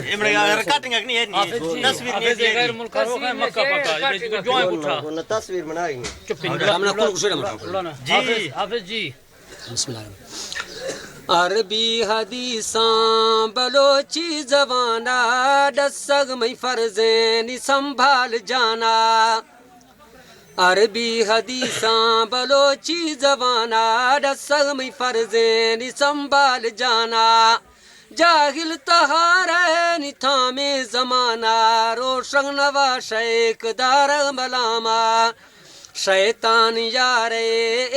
Cutting नहीं है तस्वीर नहीं है गैर मुल्क है मक्का पक्का जो है उठा ना तस्वीर बनाएंगे चुप हमने कुल कुछ ना जी हाफिज जी बिस्मिल्लाह अरबी हदीसां बलोची जवाना दसग में फर्ज़ें संभाल जाना अरबी हदीसां बलोची जवाना दसग में फर्ज़ें संभाल जाना जाहिल तहारे निथा में जमाना रोशन नवा शेख दार मलामा शैतान यारे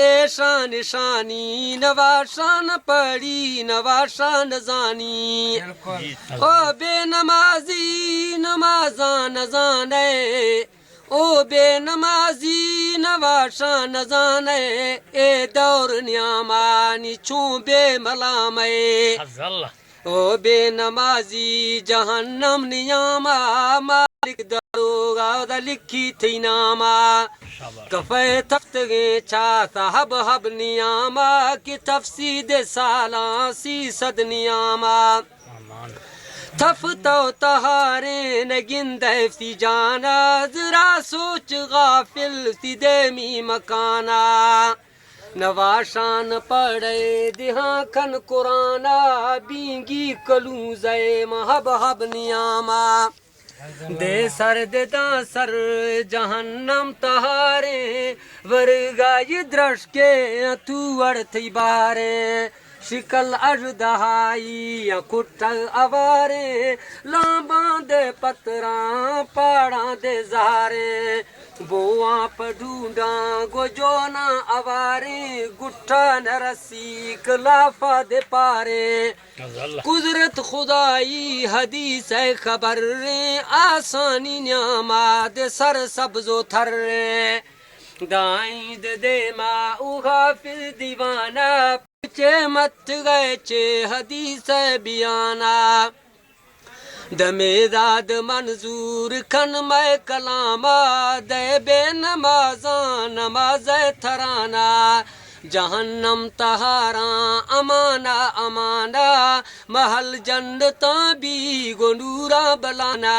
ऐशा निशानी नवाशान पड़ी नवाशान जानी ओ बेनमाजी नमाजा न जाने ओ बेनमाजी नवाशान जाने ए दौर न्यामानी छू बे मलामे ओ बेनमाजी जहन्नम नियामा मालिक दरोगा लिखी थी नामा कफे तख्तगे चाहता हब हब नियामा की तफसीद साला सी सद नियामा थफ तो तहारे न गिंदे सी जाना जरा सोच गाफिल सी देमी मकाना नवाशान पढ़े दिहा खन कुराना बींगी कलूज़े महब हब नियामा दे सर दे दासर जहन्नम तहारे वरगाई द्रश के तू अर्थी बारे शिकल अजदहाई या कुट्टल अवारे लांबा दे पतरा पाड़ा दे जारे बोआ पढूंडा गोजोना अवारे गुट्ठा नरसी कलाफा दे पारे कुदरत खुदाई हदीस है खबर रे आसानी न्यामा दे सर सब्जो थर रे दाई दे मा उहा फिर दीवाना चे मत गए चे हदीस बियाना दमेदाद मंजूर खन मैं कलामा दे बे नमाजा नमाज थराना जहन्नम तहारा अमाना अमाना महल जन्नता भी गोनूरा बलाना।